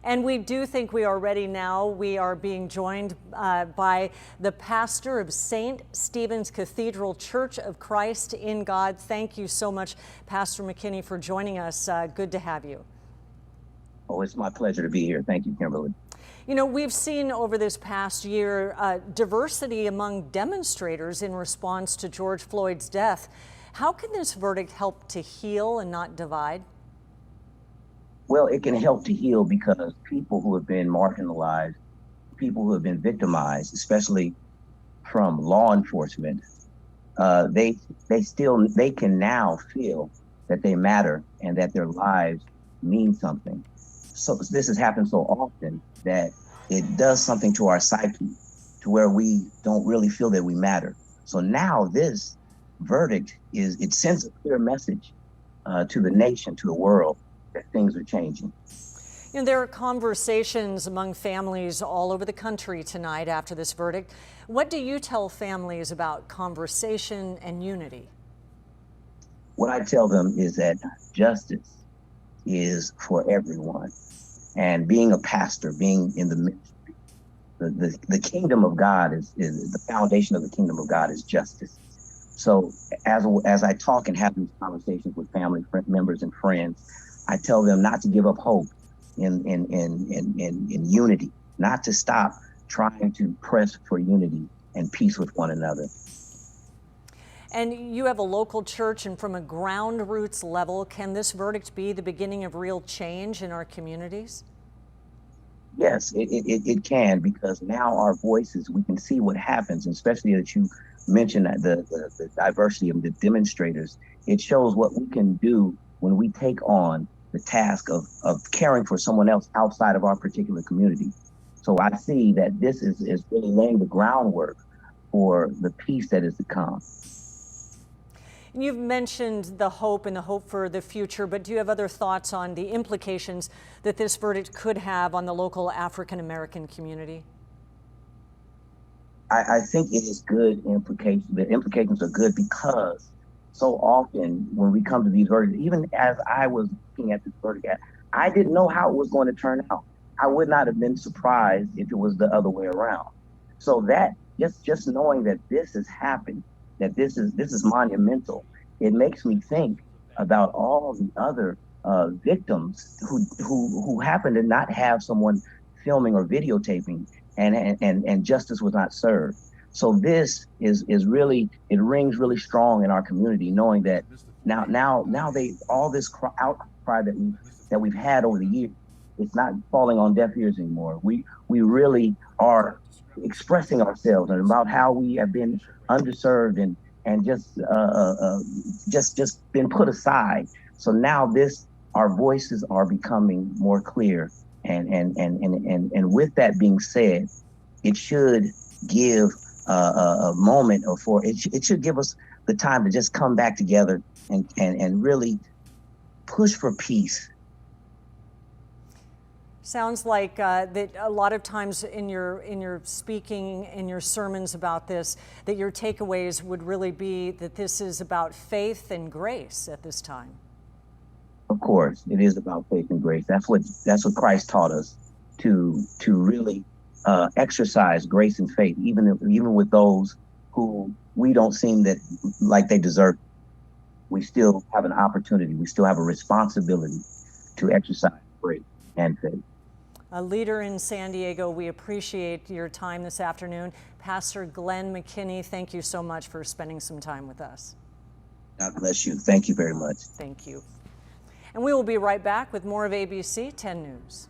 And we do think we are ready now. We are being joined by the pastor of St. Stephen's Cathedral Church of Christ in God. Thank you so much, Pastor McKinney, for joining us. Good to have you. Oh, it's my pleasure to be here. Thank you, Kimberly. You know, we've seen over this past year diversity among demonstrators in response to George Floyd's death. How can this verdict help to heal and not divide? Well, it can help to heal because people who have been marginalized, people who have been victimized, especially from law enforcement, they can now feel that they matter and that their lives mean something. So this has happened so often that it does something to our psyche, to where we don't really feel that we matter. So now this verdict it sends a clear message to the nation, to the world, that things are changing. You know, there are conversations among families all over the country tonight after this verdict. What do you tell families about conversation and unity? What I tell them is that justice is for everyone. And being a pastor, being in the ministry, the kingdom of God is the foundation of the kingdom of God is justice. So as I talk and have these conversations with family members and friends, I tell them not to give up hope in unity, not to stop trying to press for unity and peace with one another. And you have a local church, and from a ground roots level, can this verdict be the beginning of real change in our communities? Yes, it can, because now our voices, we can see what happens, especially that you mentioned the diversity of the demonstrators. It shows what we can do when we take on the task of caring for someone else outside of our particular community. So I see that this is really laying the groundwork for the peace that is to come. You've mentioned the hope and the hope for the future, but do you have other thoughts on the implications that this verdict could have on the local African-American community? I think it is good implications. The implications are good because so often when we come to these verdicts, even as I was looking at this verdict, I didn't know how it was going to turn out. I would not have been surprised if it was the other way around. So that just knowing that this has happened, that this is monumental, it makes me think about all the other victims who happen to not have someone filming or videotaping, and justice was not served. So this is really, it rings really strong in our community, knowing that now all this outcry that we've had over the years, it's not falling on deaf ears anymore. We really are expressing ourselves and about how we have been underserved and just been put aside. So now our voices are becoming more clear. And with that being said, it should give a moment it should give us the time to just come back together and really push for peace. Sounds like that a lot of times in your speaking, in your sermons about this, that your takeaways would really be that this is about faith and grace at this time. Of course, it is about faith and grace. That's what Christ taught us, to really exercise grace and faith, even with those who we don't seem like they deserve. We still have an opportunity. We still have a responsibility to exercise grace and faith. A leader in San Diego, we appreciate your time this afternoon. Pastor Glenn McKinney, thank you so much for spending some time with us. God bless you. Thank you very much. Thank you. And we will be right back with more of ABC 10 News.